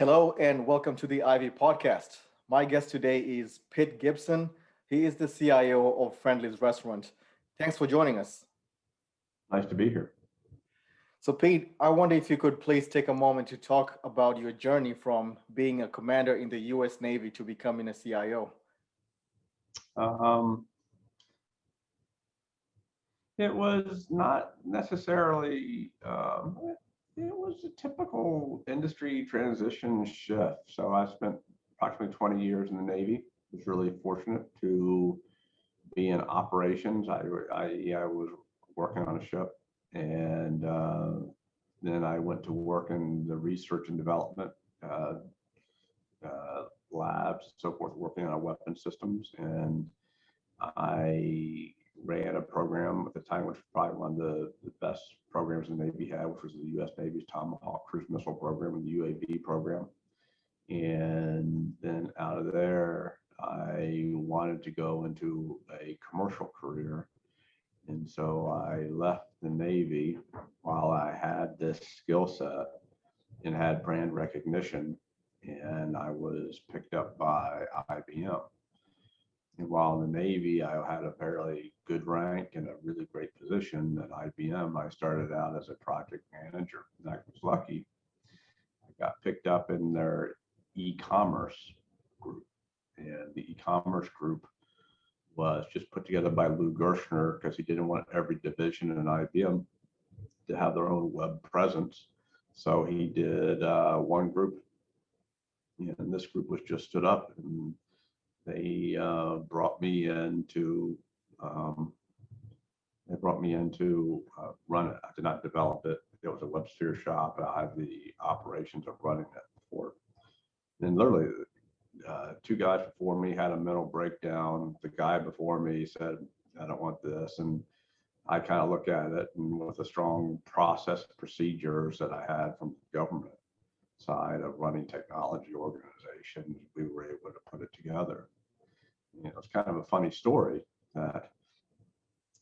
Hello and welcome to the Ivy podcast. My guest today is Pete Gibson. He is the CIO of Friendly's Restaurant. Thanks for joining us. Nice to be here. So, Pete, I wonder if you could please take a moment to talk about your journey from being a commander in the US Navy to becoming a CIO. Um, it was not necessarily, it was a typical industry transition shift. So I spent approximately 20 years in the Navy. Was really fortunate to be in operations. I was working on a ship, and then I went to work in the research and development uh, labs and so forth, working on weapon systems. And I ran a program at the time, which was probably one of the best programs the Navy had, which was the U.S. Navy's Tomahawk cruise missile program and the UAV program. And then out of there, I wanted to go into a commercial career. And so I left the Navy while I had this skill set and had brand recognition. And I was picked up by IBM. And while in the Navy, I had a fairly good rank and a really great position at IBM. I started out as a project manager, and I was lucky. I got picked up in their e-commerce group, and the e-commerce group was just put together by Lou Gershner because he didn't want every division in IBM to have their own web presence. So he did one group, and this group was just stood up, and they brought me in to run it. I did not develop it. It was a web-sphere shop. I had the operations of running it before. And literally, two guys before me had a mental breakdown. The guy before me said, "I don't want this," and I kind of look at it, and with a strong process procedures that I had from the government side of running technology organizations, we were able to put it together. It's kind of a funny story that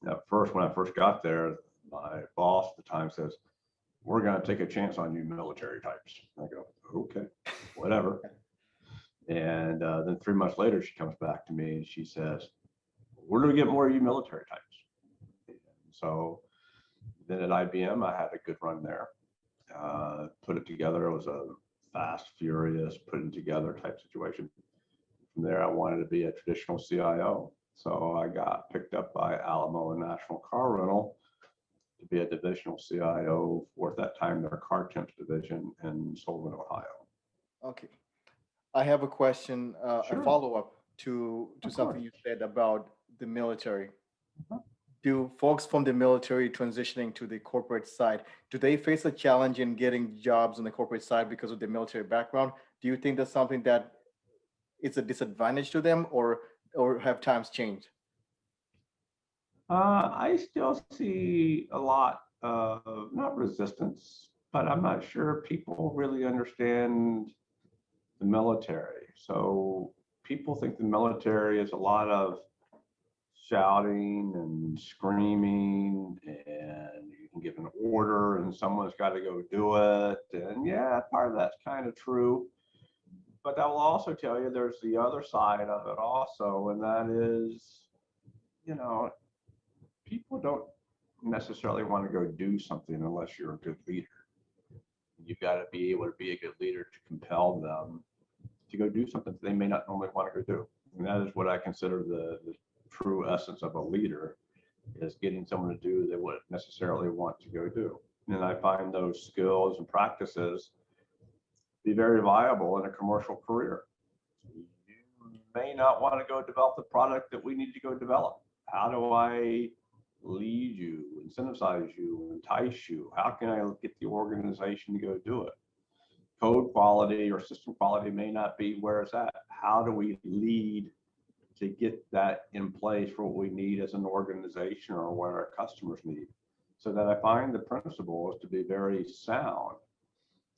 when I first got there, my boss at the time says, "We're going to take a chance on you military types." I go, "Okay, whatever." And then 3 months later, she comes back to me and she says, "Where do we get more of you military types?" And so then at IBM, I had a good run there. Put it together. It was a fast, furious, putting together type situation. From there, I wanted to be a traditional CIO. So I got picked up by Alamo and National Car Rental to be a divisional CIO for, at that time, their car temps division in Sullivan, Ohio. Okay. I have a question, a Sure, follow-up to of something course. you said about the military. Mhm. Do folks from the military transitioning to the corporate side, do they face a challenge in getting jobs on the corporate side because of their military background? Do you think that's something that it's a disadvantage to them, or have times changed? I still see a lot of, not resistance, but I'm not sure people really understand the military. So people think the military is a lot of shouting and screaming, and you can give an order and someone's got to go do it. And yeah, part of that's kind of true. But I will also tell you there's the other side of it also, and that is, you know, people don't necessarily want to go do something unless you're a good leader. You've got to be able to be a good leader to compel them to go do something that they may not normally want to go do. And that is what I consider the true essence of a leader, is getting someone to do they wouldn't necessarily want to go do. And I find those skills and practices be very viable in a commercial career. You may not want to go develop the product that we need to go develop. How do I lead you, incentivize you, entice you? How can I get the organization to go do it? Code quality or system quality may not be where it's at. How do we lead to get that in place for what we need as an organization or what our customers need? So that I find the principles to be very sound.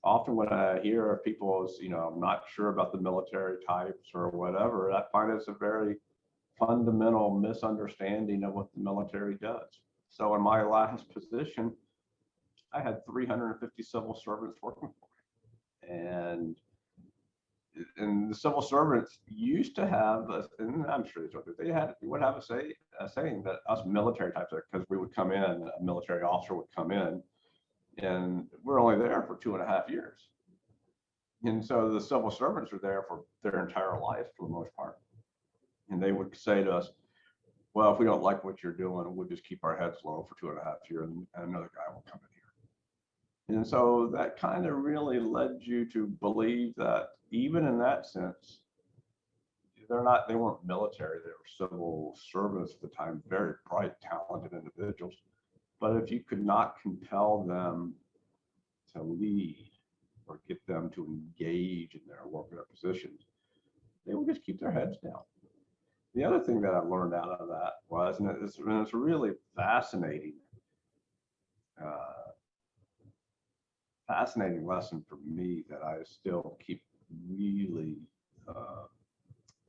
Often when I hear of people, I'm not sure about the military types or whatever, I find it's a very fundamental misunderstanding of what the military does. So in my last position, I had 350 civil servants working for me. And and the civil servants used to have, and I'm sure they would have a saying that us military types, because we would come in, a military officer would come in, and we're only there for 2.5 years. And so the civil servants are there for their entire life for the most part. And they would say to us, well, if we don't like what you're doing, we'll just keep our heads low for 2.5 years and another guy will come in here. And so that kind of really led you to believe that even in that sense, they weren't military, they were civil service at the time, very bright, talented individuals. But if you could not compel them to lead or get them to engage in their work, their positions, they would just keep their heads down. The other thing that I learned out of that was, and it's a really fascinating lesson for me that I still keep really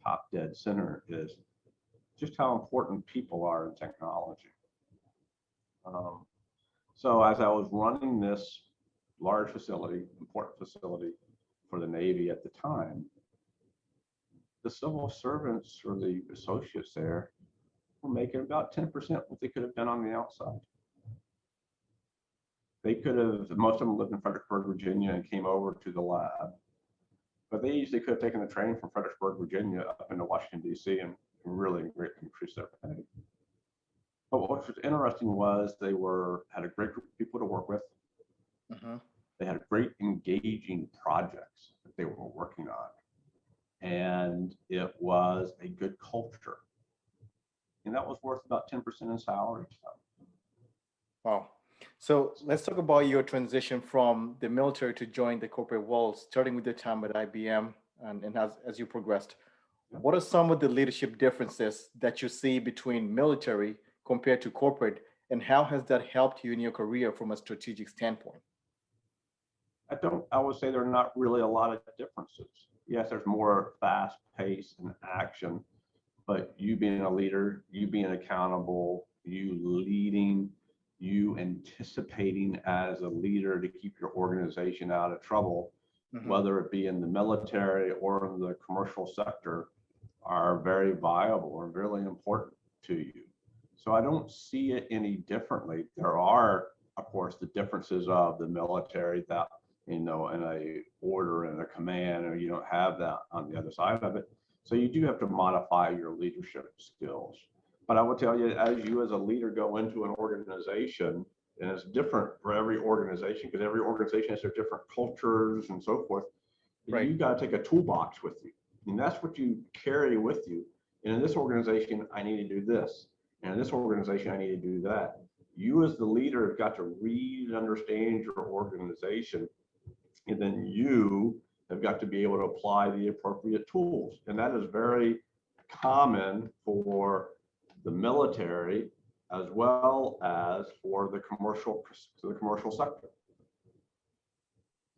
top dead center, is just how important people are in technology. So as I was running this large facility, important facility for the Navy at the time, the civil servants or the associates there were making about 10% what they could have done on the outside. They could have, most of them lived in Fredericksburg, Virginia, and came over to the lab, but they easily could have taken the train from Fredericksburg, Virginia up into Washington, D.C. and really greatly increased their pay. But what was interesting was they had a great group of people to work with. They had great engaging projects that they were working on. And it was a good culture. And that was worth about 10% in salary. Wow. So let's talk about your transition from the military to join the corporate world, starting with your time at IBM and as you progressed. What are some of the leadership differences that you see between military compared to corporate, and how has that helped you in your career from a strategic standpoint? I would say there are not really a lot of differences. Yes, there's more fast pace and action, but you being a leader, you being accountable, you leading, you anticipating as a leader to keep your organization out of trouble, whether it be in the military or in the commercial sector, are very viable and really important to you. So I don't see it any differently. There are, of course, the differences of the military that, in a order and a command, or you don't have that on the other side of it. So you do have to modify your leadership skills. But I will tell you, as a leader go into an organization, and it's different for every organization, because every organization has their different cultures and so forth. Right. You got to take a toolbox with you. And that's what you carry with you. And in this organization, I need to do this. And in this organization, I need to do that. You as the leader have got to read and understand your organization. And then you have got to be able to apply the appropriate tools. And that is very common for the military as well as for the commercial sector.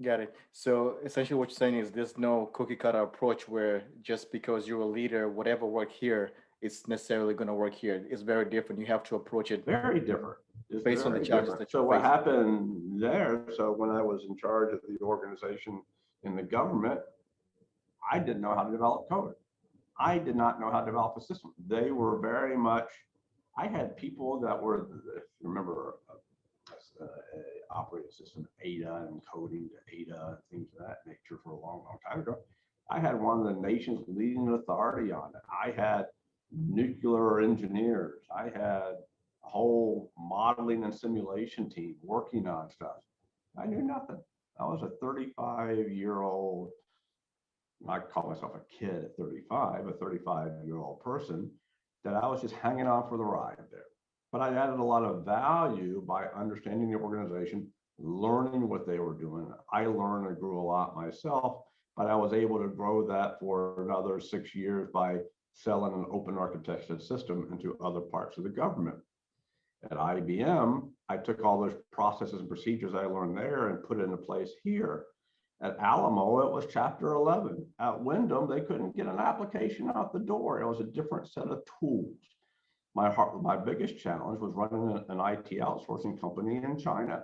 Got it. So essentially what you're saying is there's no cookie cutter approach where just because you're a leader, whatever work here, it's necessarily going to work here. It's very different. You have to approach it very different. It's based on the challenges that you So what happened there, so when I was in charge of the organization in the government, I didn't know how to develop code. I did not know how to develop a system. They were very much, I had people that were, if you remember, operating system ADA and coding to ADA and things of that nature for a long time ago. I had one of the nation's leading authority on it. I had nuclear engineers. I had a whole modeling and simulation team working on stuff. I knew nothing. I was a 35-year-old, I call myself a kid at 35, a 35-year-old person that I was just hanging on for the ride there. But I added a lot of value by understanding the organization, learning what they were doing. I learned and grew a lot myself, but I was able to grow that for another 6 years by selling an open architecture system into other parts of the government. At IBM, I took all those processes and procedures I learned there and put it into place here. At Alamo, it was Chapter 11. At Wyndham, they couldn't get an application out the door. It was a different set of tools. My biggest challenge was running an IT outsourcing company in China.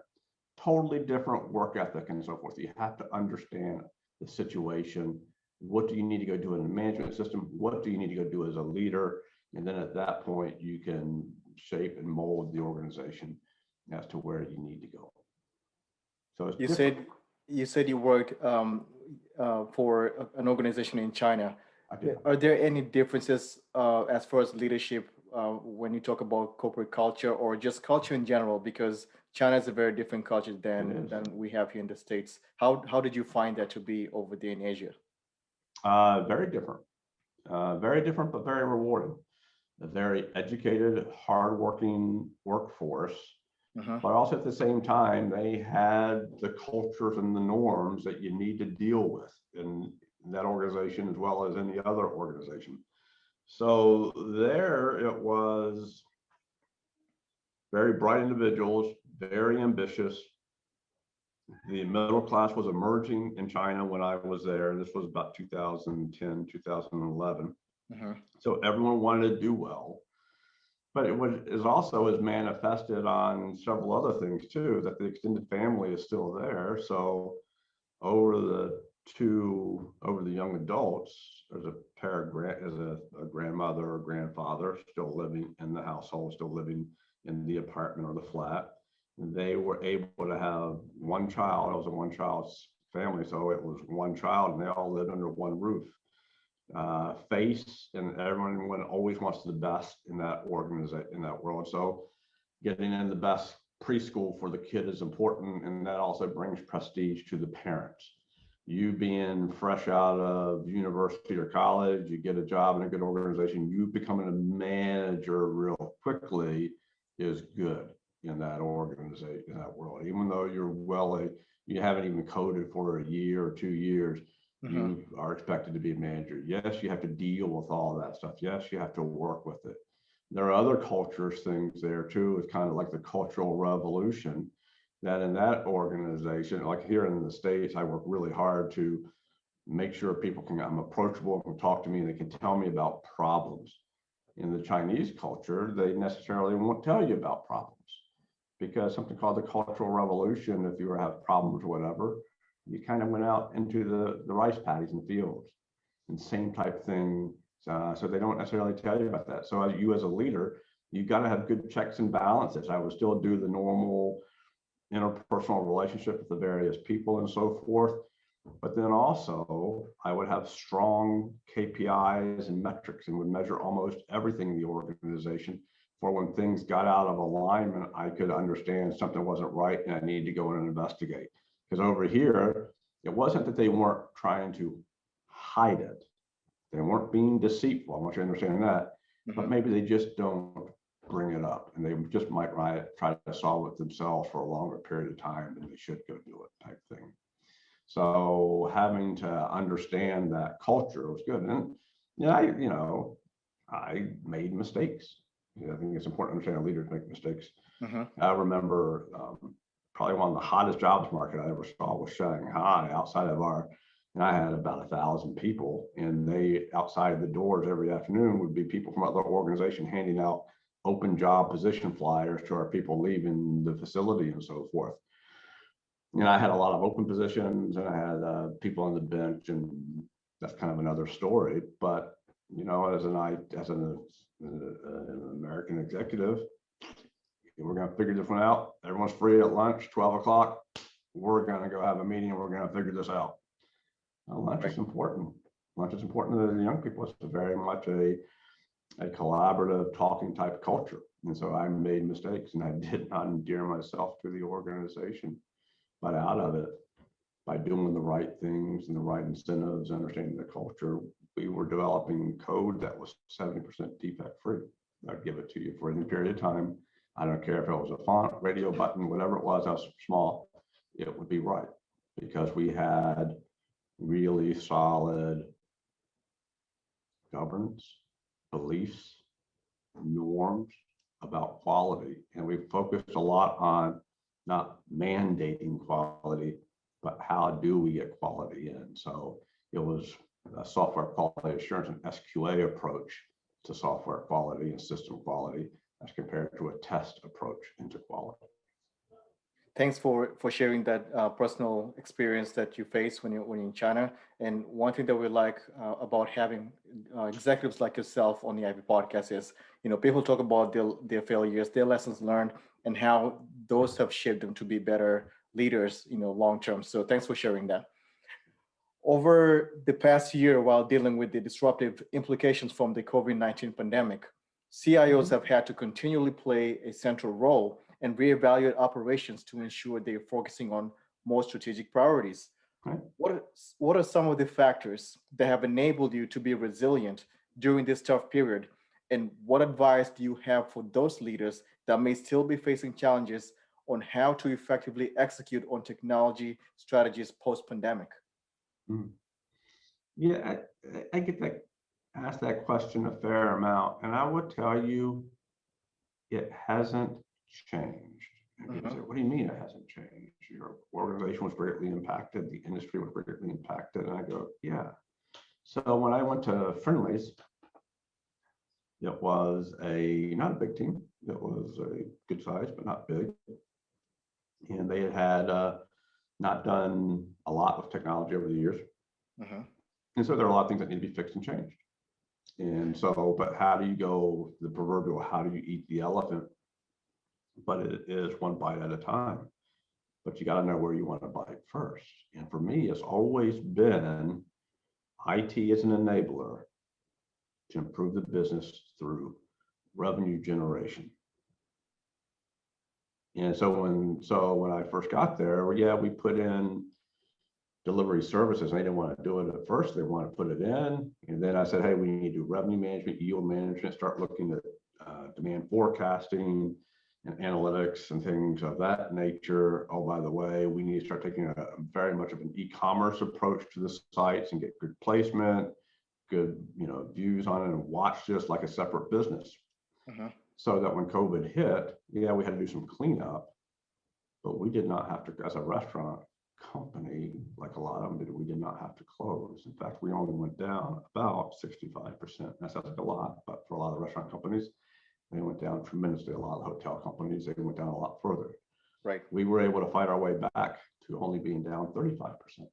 Totally different work ethic and so forth. You have to understand the situation What do you need to go do in the management system? What do you need to go do as a leader? And then at that point, you can shape and mold the organization as to where you need to go. So it's You different. said you said you worked for an organization in China. I did. Are there any differences as far as leadership when you talk about corporate culture or just culture in general? Because China is a very different culture than we have here in the States. How did you find that to be over there in Asia? Very different. Very different, but very rewarding. A very educated, hardworking workforce, but also at the same time, they had the cultures and the norms that you need to deal with in that organization as well as any other organization. So there it was very bright individuals, very ambitious. The middle class was emerging in China when I was there. This was about 2010, 2011. So everyone wanted to do well, but is also is manifested on several other things too, that the extended family is still there. So over the young adults, there's a pair of a grandmother or grandfather still living in the household, still living in the apartment or the flat. They were able to have one child. It was a one child family, so it was one child, and they all lived under one roof. And everyone always wants the best in that organization, in that world. So getting in the best preschool for the kid is important, and that also brings prestige to the parents. You being fresh out of university or college, you get a job in a good organization, you becoming a manager real quickly is good in that organization, in that world. Even though you haven't even coded for a year or 2 years, you are expected to be a manager. Yes, you have to deal with all that stuff. Yes, you have to work with it. There are other cultures things there too. It's kind of like the cultural revolution that in that organization, like here in the States, I work really hard to make sure I'm approachable and can talk to me and they can tell me about problems. In the Chinese culture, they necessarily won't tell you about problems because something called the Cultural Revolution, if you have problems or whatever, you kind of went out into the rice paddies and fields and same type thing. So they don't necessarily tell you about that. So as you as a leader, you got to have good checks and balances. I would still do the normal interpersonal relationship with the various people and so forth. But then also I would have strong KPIs and metrics and would measure almost everything in the organization for when things got out of alignment, I could understand something wasn't right and I need to go in and investigate. Because over here, it wasn't that they weren't trying to hide it. They weren't being deceitful. I want you to understand that. But maybe they just don't bring it up and they just might try to solve it themselves for a longer period of time than they should go do it type thing. So having to understand that culture was good. And I made mistakes. I think it's important to understand leaders make mistakes. I remember probably one of the hottest jobs market I ever saw was Shanghai outside of and I had about 1,000 people, and they outside the doors every afternoon would be people from other organizations handing out open job position flyers to our people leaving the facility and so forth. I had a lot of open positions and I had people on the bench, and that's kind of another story. But as an American executive, we're going to figure this one out. Everyone's free at lunch, 12 o'clock. We're going to go have a meeting and we're going to figure this out. Lunch is important. Lunch is important to the young people. It's very much a collaborative talking type culture. And so I made mistakes and I did not endear myself to the organization, but out of it, by doing the right things and the right incentives, understanding the culture, we were developing code that was 70% defect free. I'd give it to you for any period of time. I don't care if it was a font, radio button, whatever it was, that was small, it would be right because we had really solid governance, beliefs, norms about quality. And we focused a lot on not mandating quality, but how do we get quality in? So it was a software quality assurance and SQA approach to software quality and system quality as compared to a test approach into quality. Thanks for sharing that personal experience that you face when you're in China. And one thing that we like about having executives like yourself on the IP podcast is, people talk about their failures, their lessons learned, and how those have shaped them to be better leaders, long term. So thanks for sharing that. Over the past year, while dealing with the disruptive implications from the COVID-19 pandemic, CIOs Mhm. have had to continually play a central role and reevaluate operations to ensure they're focusing on more strategic priorities. Right. What are some of the factors that have enabled you to be resilient during this tough period? And what advice do you have for those leaders that may still be facing challenges on how to effectively execute on technology strategies post pandemic? Mm. Yeah, I get that asked that question a fair amount, and I would tell you it hasn't changed. And people say, Hmm. "What do you mean it hasn't changed? Your organization was greatly impacted, the industry was greatly impacted." And I go, "Yeah." So when I went to Friendly's, it was a not a big team. It was a good size, but not big. And they had not done a lot with technology over the years. Hmm. And so there are a lot of things that need to be fixed and changed. And so, but how do you go the proverbial, how do you eat the elephant? But it is one bite at a time. But you got to know where you want to bite first. And for me, it's always been IT as an enabler to improve the business through revenue generation. And so when I first got there, well, yeah, we put in delivery services. And they didn't want to do it at first. They want to put it in. And then I said, hey, we need to do revenue management, yield management, start looking at demand forecasting and analytics and things of that nature. Oh, by the way, we need to start taking a very much of an e-commerce approach to the sites and get good placement, good views on it, and watch this like a separate business. Hmm. So that when COVID hit, yeah, we had to do some cleanup, but we did not have to, as a restaurant company, like a lot of them did, we did not have to close. In fact, we only went down about 65%. That sounds like a lot, but for a lot of restaurant companies, they went down tremendously. A lot of hotel companies, they went down a lot further. Right. We were able to fight our way back to only being down 35%.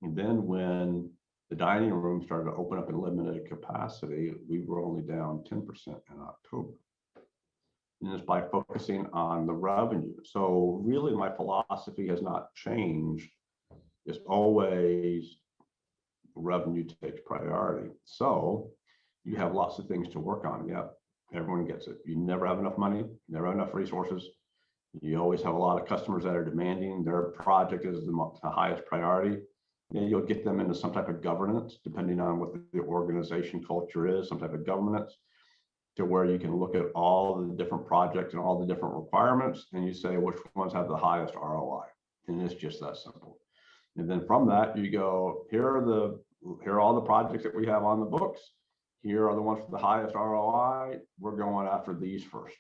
And then when the dining room started to open up in limited capacity, we were only down 10% in October. And it's by focusing on the revenue. So really my philosophy has not changed. It's always revenue takes priority. So you have lots of things to work on. Yep, everyone gets it. You never have enough money, you never have enough resources. You always have a lot of customers that are demanding their project is the highest priority. And you'll get them into some type of governance, depending on what the organization culture is, some type of governance, to where you can look at all the different projects and all the different requirements, and you say which ones have the highest ROI. And it's just that simple. And then from that, you go, here are all the projects that we have on the books. Here are the ones with the highest ROI. We're going after these first.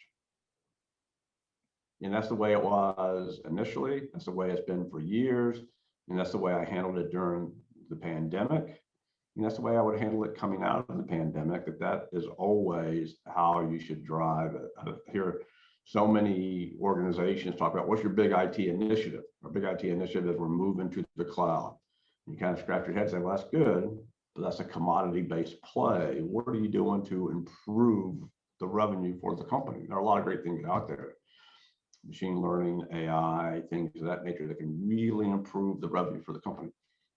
And that's the way it was initially. That's the way it's been for years. And that's the way I handled it during the pandemic. And that's the way I would handle it coming out of the pandemic, that is always how you should drive it. I hear so many organizations talk about what's your big IT initiative. Our big IT initiative is we're moving to the cloud. You kind of scratch your head and say, well, that's good, but that's a commodity-based play. What are you doing to improve the revenue for the company? There are a lot of great things out there. Machine learning, AI, things of that nature that can really improve the revenue for the company.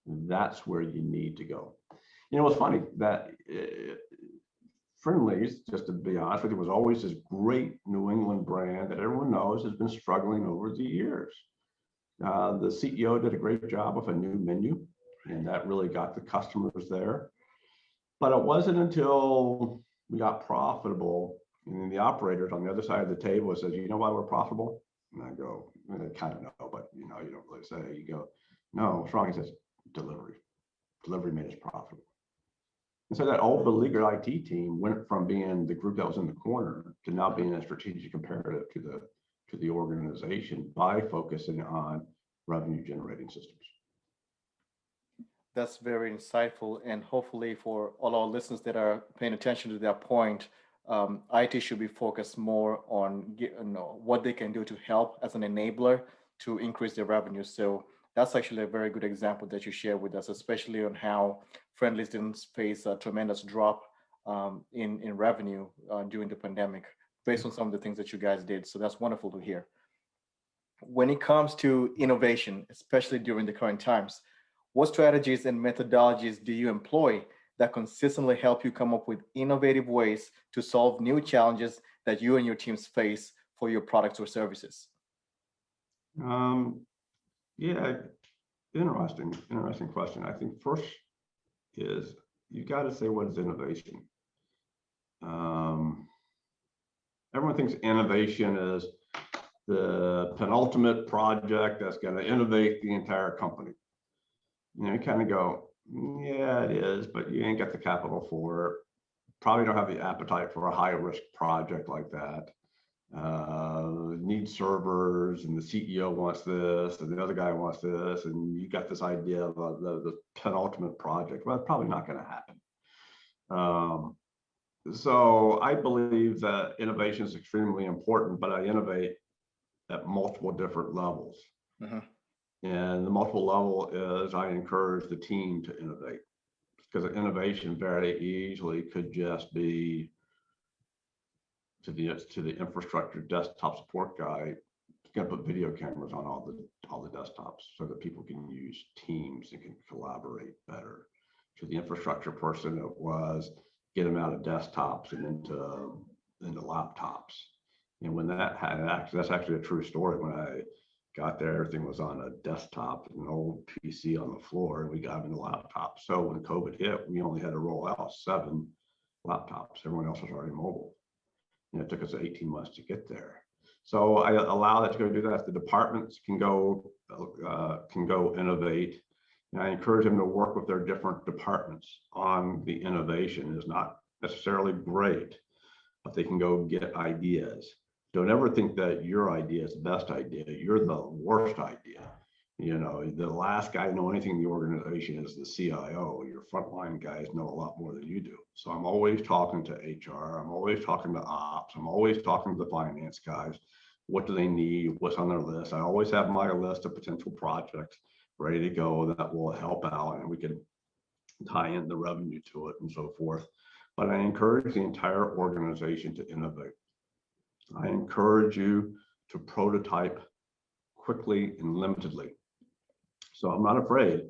That's where you need to go. It's funny that Friendly's, just to be honest with you, was always this great New England brand that everyone knows has been struggling over the years. The CEO did a great job with a new menu, and that really got the customers there. But it wasn't until we got profitable, and then the operators on the other side of the table says, you know why we're profitable? And I go, I kind of know, but you don't really say. You go, no, what's wrong? He says, delivery. Delivery made us profitable. And so that old beleaguered IT team went from being the group that was in the corner to now being a strategic imperative to the organization by focusing on revenue generating systems. That's very insightful. And hopefully, for all our listeners that are paying attention to that point, IT should be focused more on what they can do to help as an enabler to increase their revenue. So that's actually a very good example that you share with us, especially on how Friendly's didn't face a tremendous drop in revenue during the pandemic based on some of the things that you guys did. So that's wonderful to hear. When it comes to innovation, especially during the current times, what strategies and methodologies do you employ that consistently help you come up with innovative ways to solve new challenges that you and your teams face for your products or services? Um, yeah, interesting question. I think first is you got to say what is innovation. Um, Everyone thinks innovation is the penultimate project that's going to innovate the entire company. You kind of go, yeah, it is, but you ain't got the capital for it. Probably don't have the appetite for a high risk project like that. Need servers, and the CEO wants this, and the other guy wants this, and you got this idea of the penultimate project. Well, it's probably not going to happen. So I believe that innovation is extremely important, but I innovate at multiple different levels. Mm-hmm. And the multiple level is I encourage the team to innovate, because innovation very easily could just be to the infrastructure desktop support guy, going to put video cameras on all the desktops so that people can use Teams and can collaborate better. To the infrastructure person, it was get them out of desktops and into laptops. And when that's actually a true story. When I got there, everything was on a desktop, an old PC on the floor, and we got them into laptops. So when COVID hit, we only had to roll out 7 laptops. Everyone else was already mobile. And it took us 18 months to get there. So I allow that to go do that. The departments can go innovate. And I encourage them to work with their different departments on the innovation. Is not necessarily great, but they can go get ideas. Don't ever think that your idea is the best idea. You're the worst idea. The last guy to know anything in the organization is the CIO. Your frontline guys know a lot more than you do. So I'm always talking to HR. I'm always talking to ops. I'm always talking to the finance guys. What do they need? What's on their list? I always have my list of potential projects ready to go that will help out, and we can tie in the revenue to it and so forth. But I encourage the entire organization to innovate. I encourage you to prototype quickly and limitedly. So I'm not afraid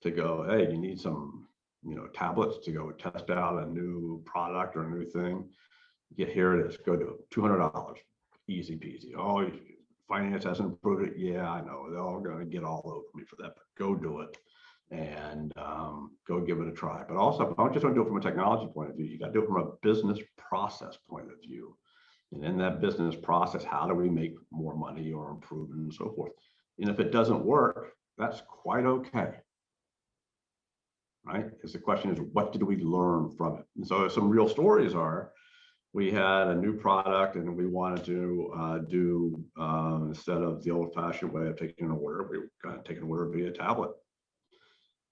to go, hey, you need some, tablets to go test out a new product or a new thing. Here it is, go do it, $200, easy peasy. Oh, finance hasn't approved it. Yeah, I know, they're all going to get all over me for that, but go do it and go give it a try. But also, I don't just want to do it from a technology point of view. You got to do it from a business process point of view. And in that business process, how do we make more money or improve it and so forth? And if it doesn't work, that's quite okay, right? Because the question is, what did we learn from it? And so some real stories are, we had a new product and we wanted to do, instead of the old fashioned way of taking an order, we got to take an order via tablet.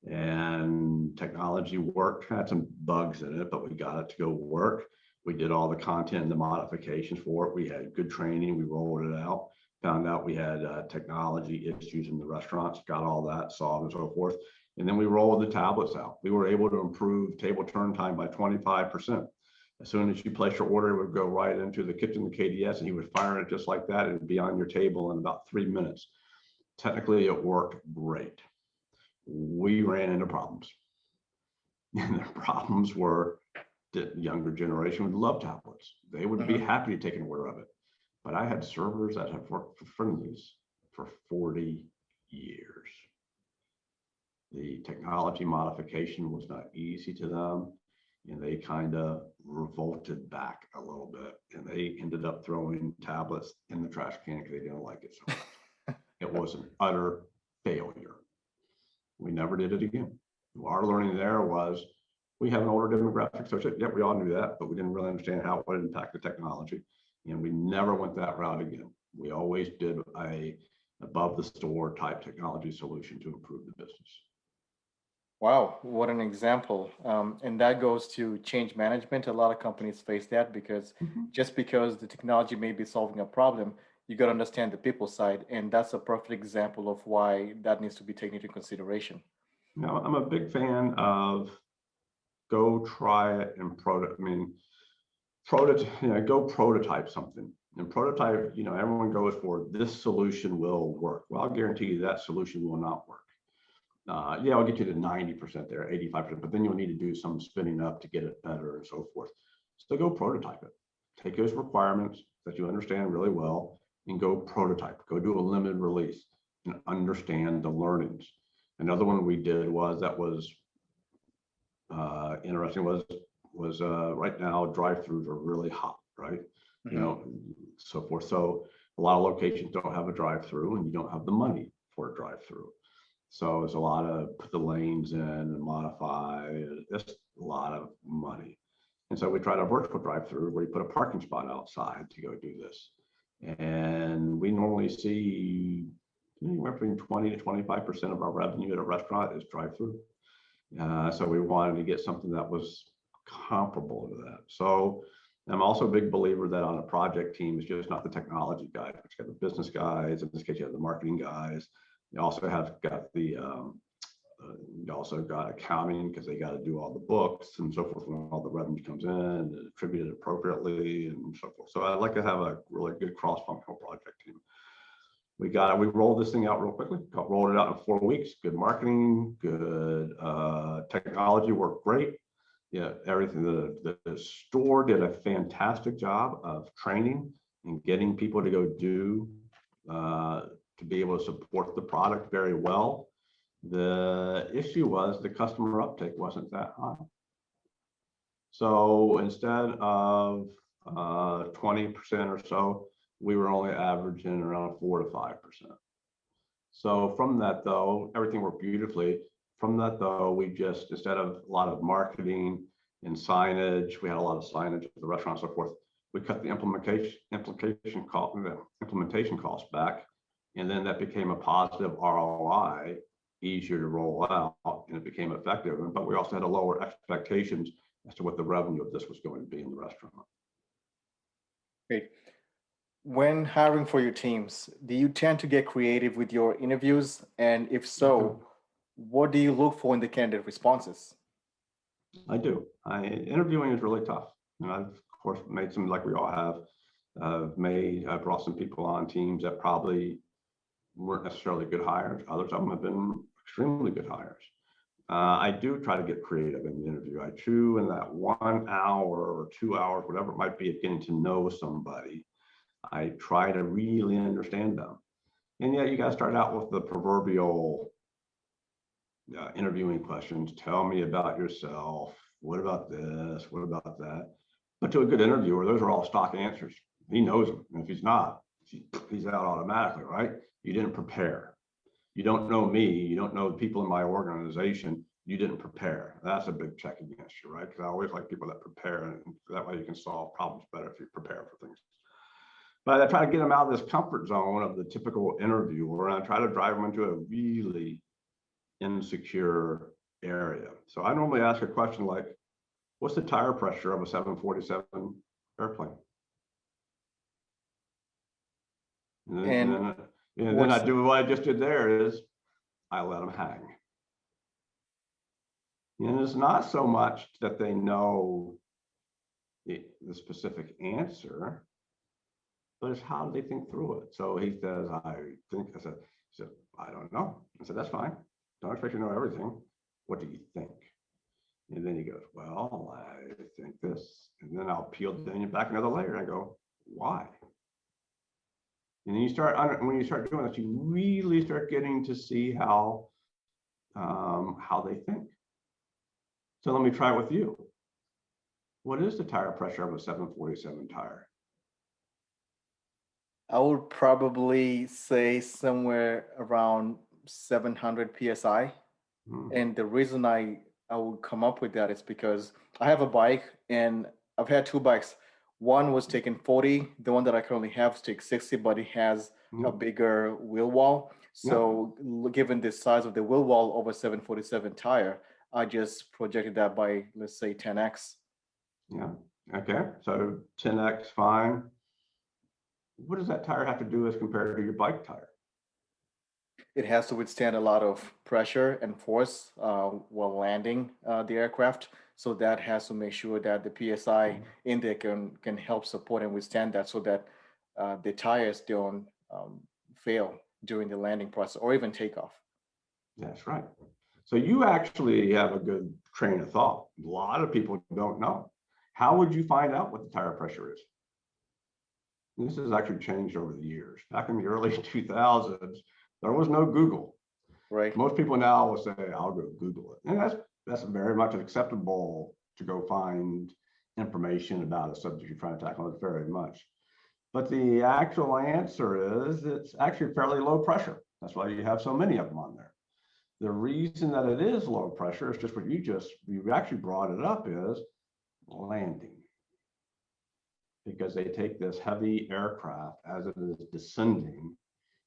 And technology worked, had some bugs in it, but we got it to go work. We did all the content and the modifications for it. We had good training. We rolled it out, found out we had technology issues in the restaurants, got all that solved and so forth. And then we rolled the tablets out. We were able to improve table turn time by 25%. As soon as you place your order, it would go right into the kitchen, the KDS, and he would fire it just like that. It would be on your table in about 3 minutes. Technically, it worked great. We ran into problems. And the problems were the younger generation would love tablets. They would be happy to take an order of it. But I had servers that have worked for Friendly's for 40 years. The technology modification was not easy to them, and they kind of revolted back a little bit, and they ended up throwing tablets in the trash can because they didn't like it so much. It was an utter failure. We never did it again. Our learning there was, we have an older demographic, so yeah, we all knew that, but we didn't really understand how it would impact the technology. And we never went that route again. We always did a above the store type technology solution to improve the business. Wow, what an example. And that goes to change management. A lot of companies face that because Mhm. just because the technology may be solving a problem, you got to understand the people side. And that's a perfect example of why that needs to be taken into consideration. Now, I'm a big fan of go try it and go prototype something. And prototype, everyone goes for this solution will work. Well, I'll guarantee you that solution will not work. Yeah, I'll get you to 90% there, 85%, but then you'll need to do some spinning up to get it better and so forth. So go prototype it. Take those requirements that you understand really well and go prototype. Go do a limited release and understand the learnings. Another one we did that was interesting was right now drive-throughs are really hot, right? You Mhm. know, so forth. So a lot of locations don't have a drive-through, and you don't have the money for a drive-through. So there's a lot of put the lanes in and modify. It's a lot of money. And so we tried a virtual drive-through where you put a parking spot outside to go do this. And we normally see anywhere between 20 to 25% of our revenue at a restaurant is drive-through. So we wanted to get something that was comparable to that. So I'm also a big believer that on a project team, it's just not the technology guys, but you got the business guys. In this case, you have the marketing guys. You also have got you also got accounting because they got to do all the books and so forth when all the revenue comes in and attributed appropriately and so forth. So I'd like to have a really good cross-functional project team. We rolled this thing out real quickly, rolled it out in 4 weeks. Good marketing, good technology worked great. Yeah, everything. The store did a fantastic job of training and getting people to go do to be able to support the product very well. The issue was the customer uptake wasn't that high. So instead of 20% or so, we were only averaging around 4 to 5%. So from that though, everything worked beautifully. From that though, we just, instead of a lot of marketing and signage, we had a lot of signage at the restaurant and so forth. We cut the implementation cost back, and then that became a positive ROI, easier to roll out, and it became effective. But we also had to lower expectations as to what the revenue of this was going to be in the restaurant. Great. When hiring for your teams, do you tend to get creative with your interviews? And if so, what do you look for in the candidate responses? I do. Interviewing is really tough. And I've, of course, made some, like we all have, I brought some people on teams that probably weren't necessarily good hires. Others of them have been extremely good hires. I do try to get creative in the interview. I chew in that 1 hour or 2 hours, whatever it might be, of getting to know somebody. I try to really understand them. And yeah, you got to start out with the proverbial interviewing questions. Tell me about yourself. What about this? What about that? But to a good interviewer, those are all stock answers. He knows them. And if he's not, he's out automatically, right? You didn't prepare. You don't know me. You don't know the people in my organization. You didn't prepare. That's a big check against you, right? Because I always like people that prepare, and that way you can solve problems better if you prepare for things. But I try to get them out of this comfort zone of the typical interviewer, and I try to drive them into a really insecure area. So I normally ask a question like, what's the tire pressure of a 747 airplane? And And then, and then I what's do what I just did there is I let them hang. And it's not so much that they know the specific answer, but it's how they think through it. So he says, he said, I don't know. I said, that's fine. Don't expect you to know everything. What do you think? And then he goes, well, I think this. And then I'll peel the onion back another layer. And I go, why? And then when you start doing this, you really start getting to see how they think. So let me try it with you. What is the tire pressure of a 747 tire? I would probably say somewhere around 700 psi. Hmm. And the reason I would come up with that is because I have a bike and I've had two bikes. One was taking 40, the one that I currently have takes 60, but it has a Hmm. bigger wheel wall. Yeah, So given the size of the wheel wall over 747 tire, I just projected that by, let's say, 10x. yeah. Okay, so 10x, fine. What does that tire have to do as compared to your bike tire? It has to withstand a lot of pressure and force while landing the aircraft. So that has to make sure that the PSI in there can help support and withstand that, so that the tires don't fail during the landing process or even takeoff. That's right. So you actually have a good train of thought. A lot of people don't know. How would you find out what the tire pressure is? This has actually changed over the years. Back in the early 2000s, there was no Google. Right. Most people now will say, I'll go Google it. And that's very much acceptable to go find information about a subject you're trying to tackle. It's very much. But the actual answer is it's actually fairly low pressure. That's why you have so many of them on there. The reason that it is low pressure is just what you actually brought it up, is landing. Because they take this heavy aircraft as it is descending,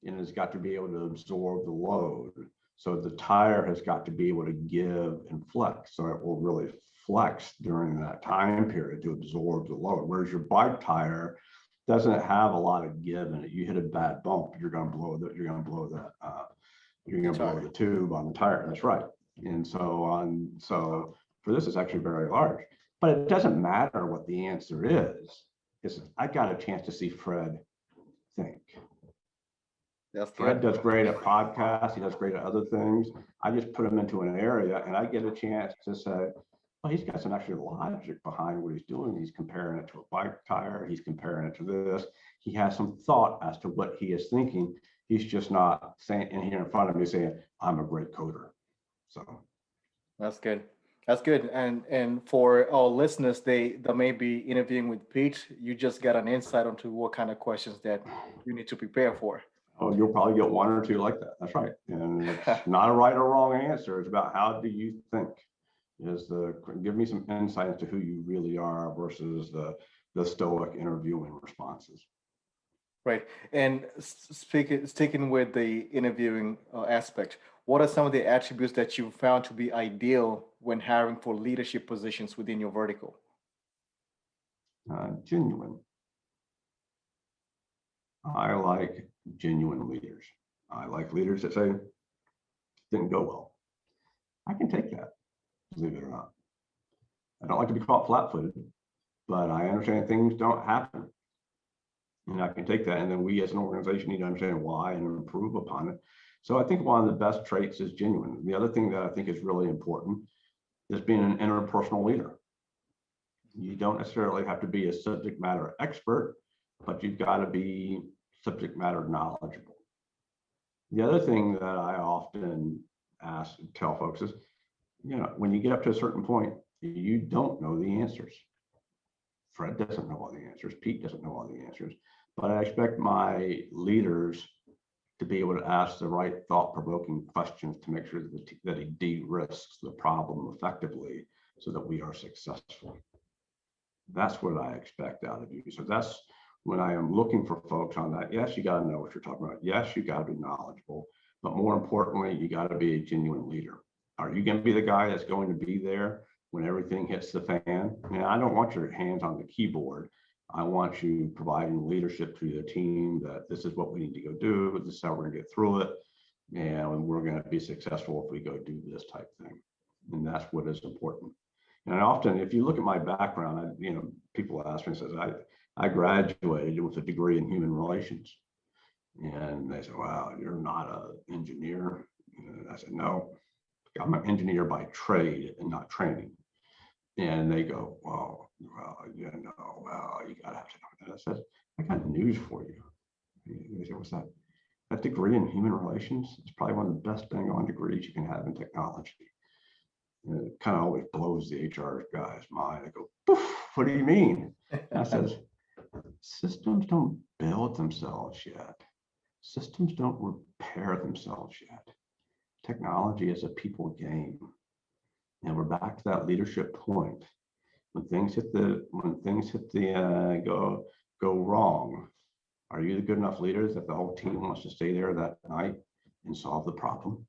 and it's got to be able to absorb the load. So the tire has got to be able to give and flex. So it will really flex during that time period to absorb the load. Whereas your bike tire doesn't have a lot of give in it. You hit a bad bump, you're going to blow that. You're going to blow that. You're going to blow the tube on the tire. That's right. And so for this, it's actually very large. But it doesn't matter what the answer is. I got a chance to see Fred think. That's Fred good. does great at podcasts. He does great at other things. I just put him into an area and I get a chance to say, well, he's got some actual logic behind what he's doing. He's comparing it to a bike tire. He's comparing it to this. He has some thought as to what he is thinking. He's just not saying in here in front of me saying, I'm a great coder. So That's good. That's good. And for our listeners, they may be interviewing with Pete. You just got an insight onto what kind of questions that you need to prepare for. oh, you'll probably get one or two like that. That's right. And it's not a right or wrong answer. It's about how do you think? Give me some insight into who you really are versus the stoic interviewing responses. Right. And sticking with the interviewing aspect, what are some of the attributes that you found to be ideal when hiring for leadership positions within your vertical? Genuine. I like genuine leaders. I like leaders that say, didn't go well. I can take that, believe it or not. I don't like to be caught flat-footed, but I understand things don't happen. And I can take that. And then we as an organization need to understand why and improve upon it. So I think one of the best traits is genuine. The other thing that I think is really important is being an interpersonal leader. You don't necessarily have to be a subject matter expert, but you've got to be subject matter knowledgeable. The other thing that I often tell folks is, when you get up to a certain point, you don't know the answers. Fred doesn't know all the answers. Pete doesn't know all the answers, but I expect my leaders to be able to ask the right thought-provoking questions to make sure that he de-risks the problem effectively so that we are successful. That's what I expect out of you. So that's when I am looking for folks on that. Yes, you got to know what you're talking about. Yes, you got to be knowledgeable, but more importantly, you got to be a genuine leader. Are you going to be the guy that's going to be there when everything hits the fan? And I don't want your hands on the keyboard. I want you providing leadership to the team that this is what we need to go do. This is how we're going to get through it. And we're going to be successful if we go do this type thing. And that's what is important. And often, if you look at my background, people ask me, says, I graduated with a degree in human relations. And they say, wow, you're not an engineer. And I said, no, I'm an engineer by trade and not training. And they go, well, you gotta have to know. And I said, I got news for you. They said, what's that? That degree in human relations is probably one of the best dang on degrees you can have in technology. And it kind of always blows the HR guy's mind. I go, poof, what do you mean? And I says, systems don't build themselves yet. Systems don't repair themselves yet. Technology is a people game. And we're back to that leadership point. When things hit the go wrong, are you the good enough leader that the whole team wants to stay there that night can solve the problem?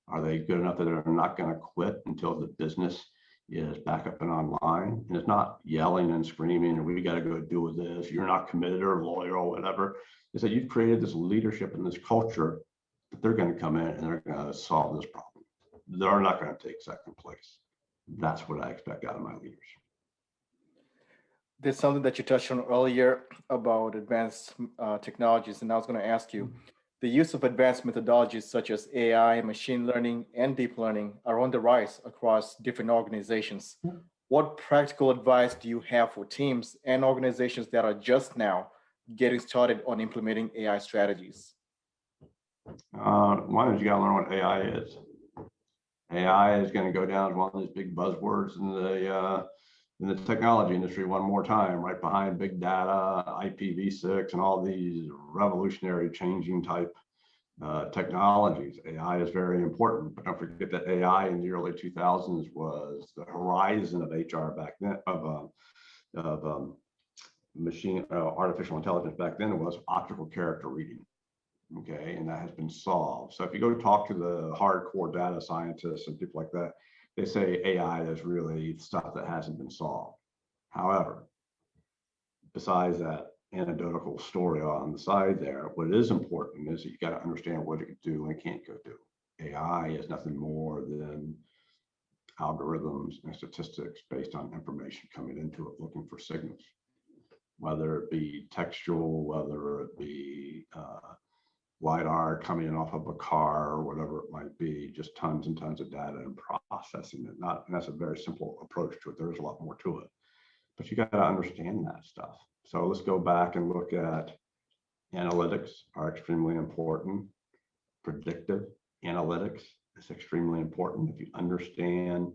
Are they good enough that they're not going to quit until the business is back up and online? And it's not yelling and screaming, and we got to go do this. You're not committed or loyal or whatever. It's that you've created this leadership and this culture that they're going to come in and they're going to solve this problem. They're not going to take second place. That's what I expect out of my leaders. There's something that you touched on earlier about advanced technologies, and I was going to ask you, the use of advanced methodologies such as AI, machine learning, and deep learning are on the rise across different organizations. What practical advice do you have for teams and organizations that are just now getting started on implementing AI strategies? One is you got to learn what AI is. AI is going to go down as one of these big buzzwords in the technology industry one more time, right behind big data, IPv6, and all these revolutionary changing type technologies. AI is very important, but don't forget that AI in the early 2000s was the horizon of HR back then, of artificial intelligence back then. It was optical character reading. Okay, and that has been solved. So if you go talk to the hardcore data scientists and people like that, they say AI is really stuff that hasn't been solved. However, besides that anecdotal story on the side there, what is important is that you got to understand what it can do and can't go do. AI is nothing more than algorithms and statistics based on information coming into it, looking for signals, whether it be textual, whether it be LiDAR coming in off of a car or whatever it might be, just tons and tons of data and processing it. And that's a very simple approach to it. There's a lot more to it, but you got to understand that stuff. So let's go back and look at analytics are extremely important. Predictive analytics is extremely important. If you understand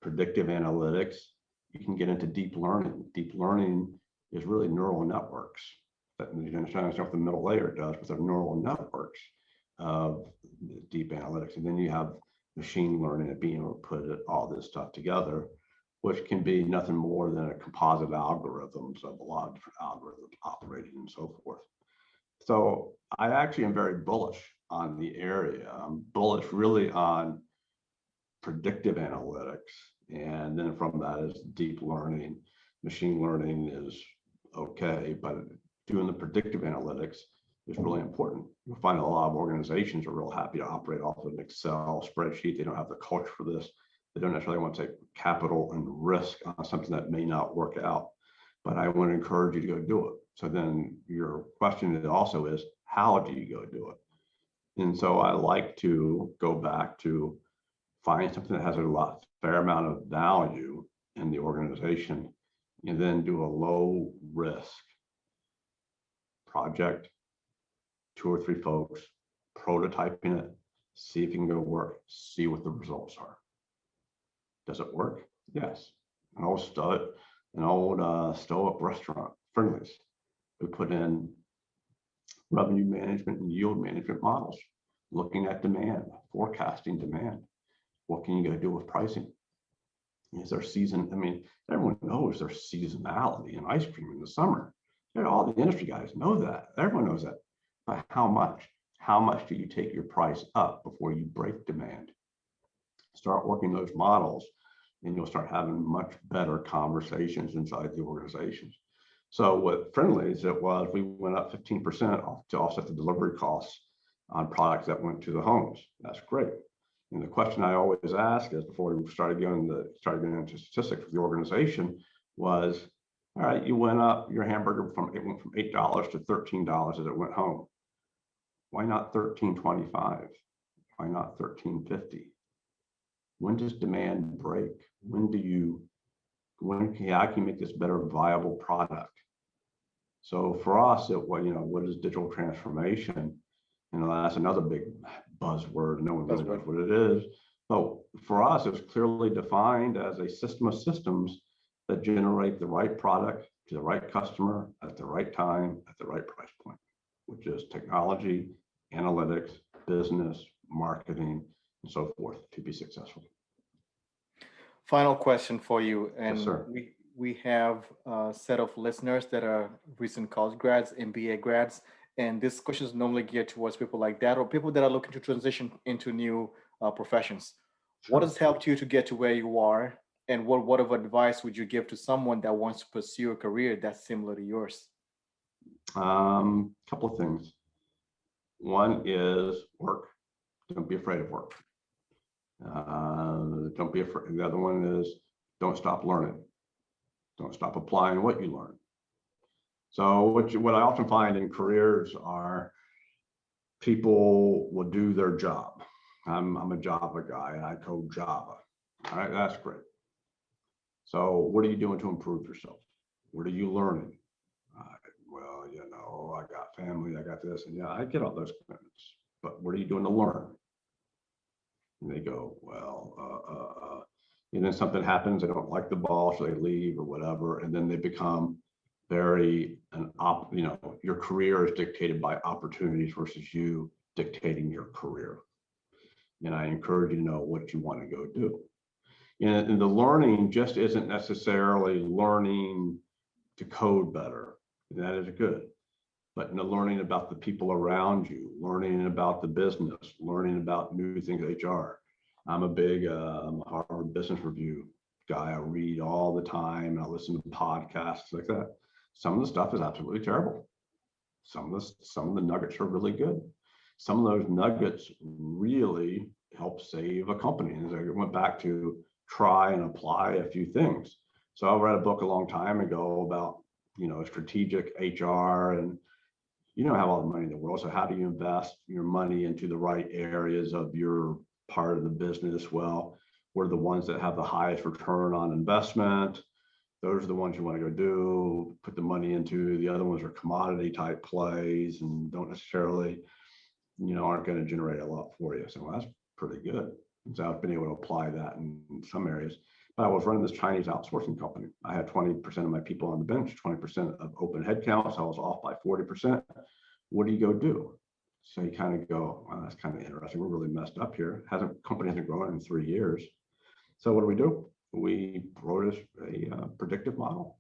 predictive analytics, you can get into deep learning. Deep learning is really neural networks. That you understand what the middle layer does, but they're neural networks of deep analytics. And then you have machine learning and being able to put all this stuff together, which can be nothing more than a composite algorithms of a lot of different algorithms operating and so forth. So I actually am very bullish on the area. I'm bullish really on predictive analytics. And then from that is deep learning. Machine learning is okay, but doing the predictive analytics is really important. You'll find a lot of organizations are real happy to operate off of an Excel spreadsheet. They don't have the culture for this. They don't necessarily want to take capital and risk on something that may not work out. But I want to encourage you to go do it. So then your question also is, how do you go do it? And so I like to go back to find something that has a fair amount of value in the organization, and then do a low risk project, 2 or 3 folks, prototyping it, see if it can go work, see what the results are. Does it work? Yes. An old stow-up restaurant, Friendly's, we put in revenue management and yield management models, looking at demand, forecasting demand. What can you go do with pricing? Is there season? I mean, everyone knows there's seasonality in ice cream in the summer. All the industry guys know that. Everyone knows that. But how much? How much do you take your price up before you break demand? Start working those models, and you'll start having much better conversations inside the organizations. So with Friendly's, it was we went up 15% to offset the delivery costs on products that went to the homes. That's great. And the question I always ask is, before we started getting into statistics with the organization, was, all right, you went up your hamburger it went from $8 to $13 as it went home. Why not $13.25? Why not $13.50? When does demand break? How can you make this better viable product? So for us, what is digital transformation? That's another big buzzword. No one really knows what it is. But for us, it's clearly defined as a system of systems that generate the right product to the right customer at the right time, at the right price point, which is technology, analytics, business, marketing, and so forth to be successful. Final question for you. And yes, sir. We have a set of listeners that are recent college grads, MBA grads, And this question is normally geared towards people like that or people that are looking to transition into new professions. What Sure. has helped you to get to where you are? And what word of advice would you give to someone that wants to pursue a career that's similar to yours? Couple of things. One is work. Don't be afraid of work. Don't be afraid. The other one is don't stop learning. Don't stop applying what you learn. So what I often find in careers are people will do their job. I'm a Java guy and I code Java. All right, that's great. So what are you doing to improve yourself? What are you learning? Uh, well, I got family, I got this, and yeah, I get all those commitments. But what are you doing to learn? And they go, and then something happens, they don't like the boss, or they leave or whatever, and then they become your career is dictated by opportunities versus you dictating your career. And I encourage you to know what you want to go do. And the learning just isn't necessarily learning to code better. That is good. But learning about the people around you, learning about the business, learning about new things, HR. I'm a big Harvard Business Review guy. I read all the time. I listen to podcasts like that. Some of the stuff is absolutely terrible. Some of the nuggets are really good. Some of those nuggets really help save a company. And I went back to try and apply a few things. So I read a book a long time ago about strategic HR, and you don't have all the money in the world. So how do you invest your money into the right areas of your part of the business? Well, what are the ones that have the highest return on investment? Those are the ones you want to go do, put the money into. The other ones are commodity type plays and don't necessarily, aren't going to generate a lot for you. So well, that's pretty good. So I've been able to apply that in some areas. But I was running this Chinese outsourcing company. I had 20% of my people on the bench, 20% of open headcount. So I was off by 40%. What do you go do? So you kind of go, well, that's kind of interesting. We're really messed up here. Company hasn't grown in 3 years. So what do? We wrote a predictive model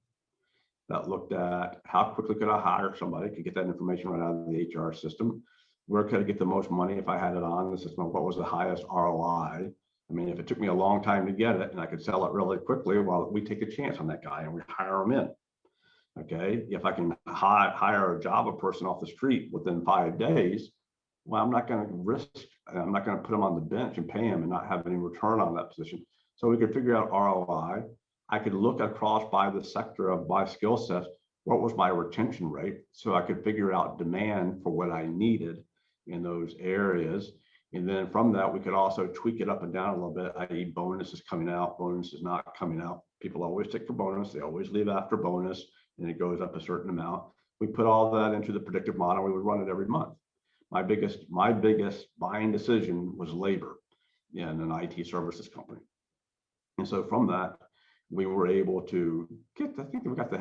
that looked at how quickly could I hire somebody, could get that information right out of the HR system. Where could I get the most money if I had it on the system? What was the highest ROI? I mean, if it took me a long time to get it and I could sell it really quickly, well, we take a chance on that guy and we hire him in. Okay. If I can hire a Java person off the street within 5 days, well, I'm not going to put him on the bench and pay him and not have any return on that position. So we could figure out ROI. I could look across by the sector of my skill sets. What was my retention rate? So I could figure out demand for what I needed in those areas. And then from that, we could also tweak it up and down a little bit, i.e. bonuses coming out, bonuses not coming out. People always take for bonus. They always leave after bonus and it goes up a certain amount. We put all that into the predictive model. We would run it every month. My biggest buying decision was labor in an IT services company. And so from that, we were able to I think we got the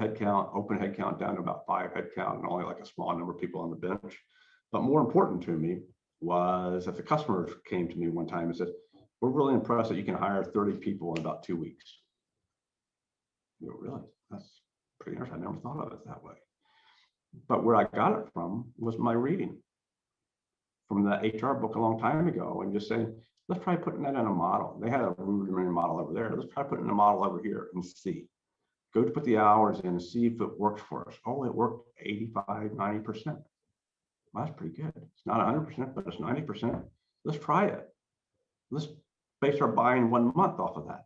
open headcount down to about 5 headcount and only like a small number of people on the bench. But more important to me was that the customers came to me one time and said, we're really impressed that you can hire 30 people in about 2 weeks. You know, really? That's pretty interesting. I never thought of it that way. But where I got it from was my reading from the HR book a long time ago and just saying, let's try putting that in a model. They had a rudimentary model over there. Let's try putting a model over here and see. Go to put the hours in and see if it works for us. Oh, it worked 85, 90%. Well, that's pretty good. It's not 100%, but it's 90%. Let's try it. Let's base our buying 1 month off of that.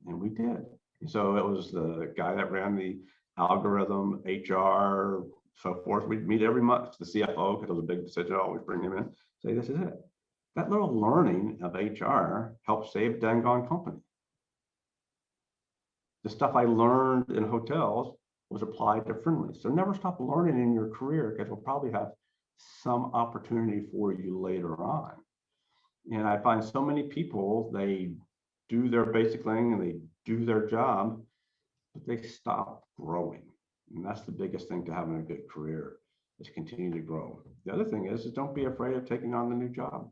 And we did. So it was the guy that ran the algorithm, HR, so forth. We'd meet every month, the CFO, because it was a big decision. I always bring him in, say, this is it. That little learning of HR helped save dang gone company. The stuff I learned in hotels was applied differently. So never stop learning in your career because we'll probably have some opportunity for you later on. And I find so many people, they do their basic thing and they do their job, but they stop growing. And that's the biggest thing to having a good career, is continue to grow. The other thing is don't be afraid of taking on the new job.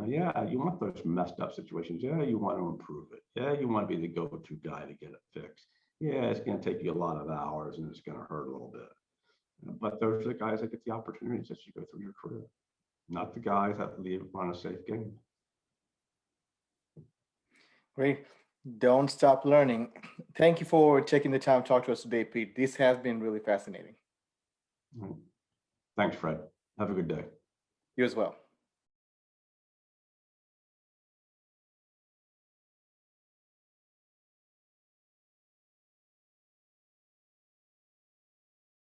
Yeah, you want those messed up situations. Yeah, you want to improve it. Yeah, you want to be the go-to guy to get it fixed. Yeah, it's going to take you a lot of hours and it's going to hurt a little bit. But those are the guys that get the opportunities as you go through your career, not the guys that leave on a safe game. Great. Don't stop learning. Thank you for taking the time to talk to us today, Pete. This has been really fascinating. Thanks, Fred. Have a good day. You as well.